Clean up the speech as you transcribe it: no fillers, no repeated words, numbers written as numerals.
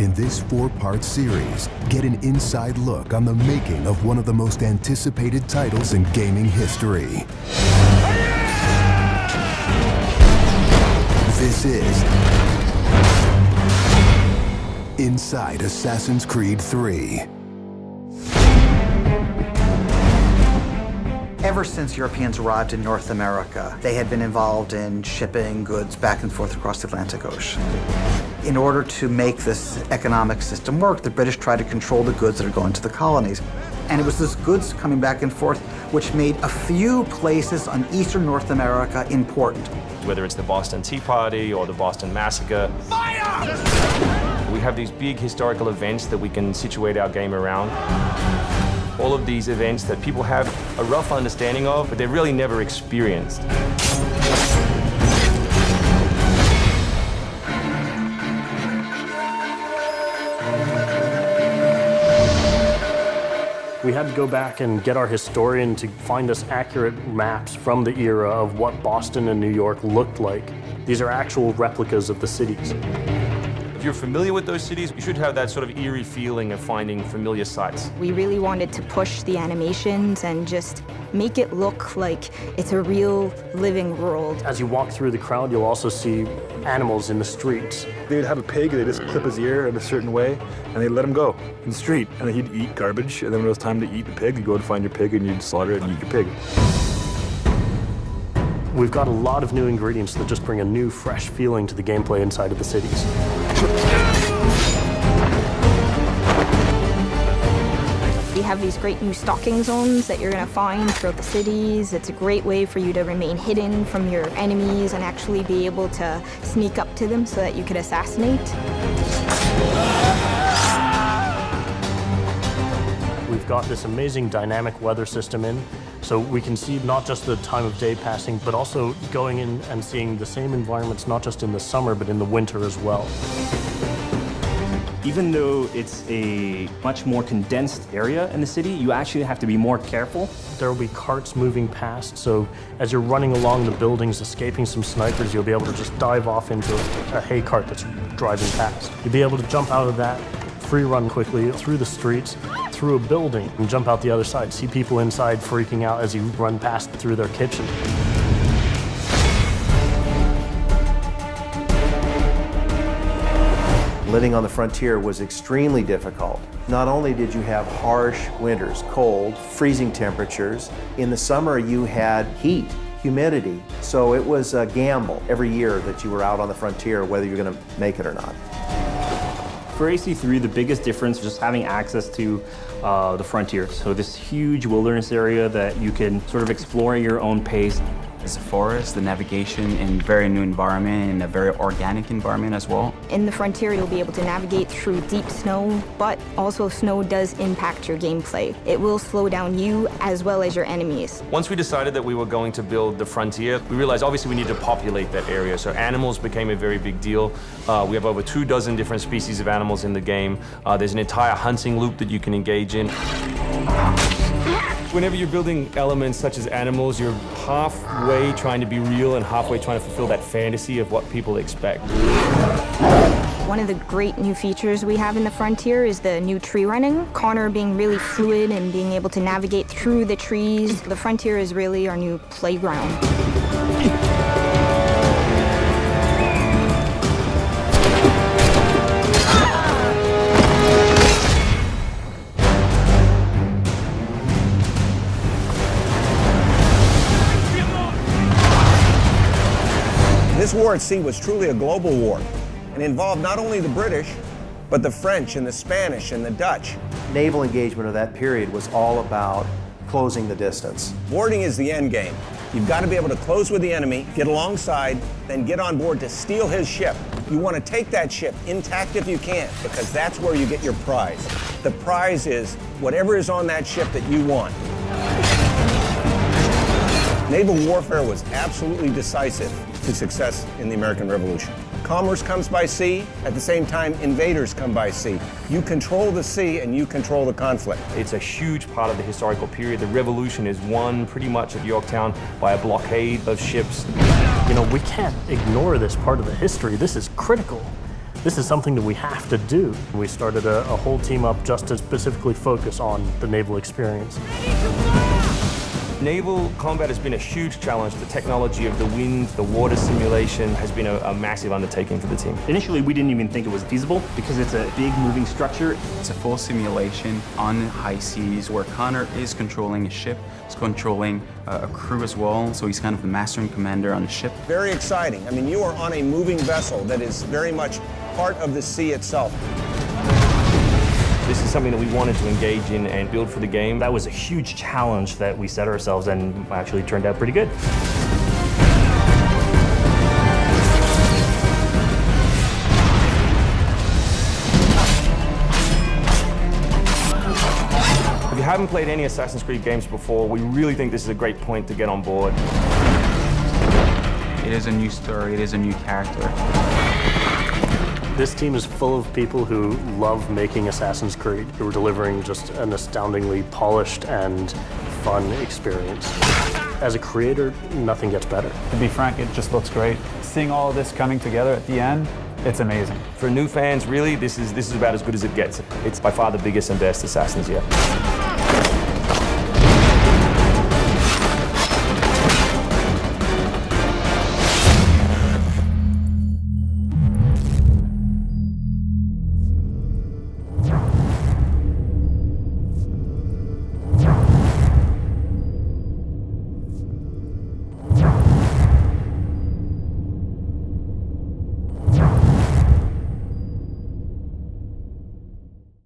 In this 4-part series, get an inside look on the making of one of the most anticipated titles in gaming history. This is Inside Assassin's Creed 3. Ever since Europeans arrived in North America, they had been involved in shipping goods back and forth across the Atlantic Ocean. In order to make this economic system work, the British tried to control the goods that are going to the colonies. And it was this goods coming back and forth which made a few places on eastern North America important. Whether it's the Boston Tea Party or the Boston Massacre. Fire! We have these big historical events that we can situate our game around. All of these events that people have a rough understanding of, but they've really never experienced. We had to go back and get our historian to find us accurate maps from the era of what Boston and New York looked like. These are actual replicas of the cities. If you're familiar with those cities, you should have that sort of eerie feeling of finding familiar sights. We really wanted to push the animations and just make it look like it's a real living world. As you walk through the crowd, you'll also see animals in the streets. They'd have a pig, they just clip his ear in a certain way, and they'd let him go in the street. And then he'd eat garbage, and then when it was time to eat the pig, you'd go and find your pig, and you'd slaughter it and eat your pig. We've got a lot of new ingredients that just bring a new, fresh feeling to the gameplay inside of the cities. We have these great new stalking zones that you're going to find throughout the cities. It's a great way for you to remain hidden from your enemies and actually be able to sneak up to them so that you could assassinate. We've got this amazing dynamic weather system in, so we can see not just the time of day passing, but also going in and seeing the same environments, not just in the summer, but in the winter as well. Even though it's a much more condensed area in the city, you actually have to be more careful. There will be carts moving past, so as you're running along the buildings, escaping some snipers, you'll be able to just dive off into a hay cart that's driving past. You'll be able to jump out of that, free run quickly through the streets, through a building, and jump out the other side. See people inside freaking out as you run past through their kitchen. Living on the frontier was extremely difficult. Not only did you have harsh winters, cold, freezing temperatures, in the summer you had heat, humidity, so it was a gamble every year that you were out on the frontier, whether you're going to make it or not. For ACIII, the biggest difference is just having access to the frontier. So this huge wilderness area that you can sort of explore at your own pace. It's a forest, the navigation in a very new environment, in a very organic environment as well. In the frontier, you'll be able to navigate through deep snow, but also snow does impact your gameplay. It will slow down you as well as your enemies. Once we decided that we were going to build the frontier, we realized obviously we need to populate that area. So animals became a very big deal. We have over 24 different species of animals in the game. There's an entire hunting loop that you can engage in. Whenever you're building elements such as animals, you're halfway trying to be real and halfway trying to fulfill that fantasy of what people expect. One of the great new features we have in the frontier is the new tree running. Connor being really fluid and being able to navigate through the trees. The frontier is really our new playground. This war at sea was truly a global war and involved not only the British, but the French and the Spanish and the Dutch. Naval engagement of that period was all about closing the distance. Boarding is the end game. You've got to be able to close with the enemy, get alongside, then get on board to steal his ship. You want to take that ship intact if you can, because that's where you get your prize. The prize is whatever is on that ship that you want. Naval warfare was absolutely decisive to success in the American Revolution. Commerce comes by sea, at the same time invaders come by sea. You control the sea and you control the conflict. It's a huge part of the historical period. The revolution is won pretty much at Yorktown by a blockade of ships. You know, we can't ignore this part of the history. This is critical. this is something that we have to do. We started a whole team up just to specifically focus on the naval experience. Naval combat has been a huge challenge. The technology of the wind, the water simulation has been a massive undertaking for the team. Initially, we didn't even think it was feasible because it's a big moving structure. It's a full simulation on high seas where Connor is controlling a ship, he's controlling a crew as well, so he's kind of the master and commander on the ship. Very exciting. I mean, you are on a moving vessel that is very much part of the sea itself. This is something that we wanted to engage in and build for the game. That was a huge challenge that we set ourselves and actually turned out pretty good. If you haven't played any Assassin's Creed games before, we really think this is a great point to get on board. It is a new story, it is a new character. This team is full of people who love making Assassin's Creed, who are delivering just an astoundingly polished and fun experience. As a creator, nothing gets better. To be frank, it just looks great. Seeing all of this coming together at the end, it's amazing. For new fans, really, this is about as good as it gets. It's by far the biggest and best Assassins yet.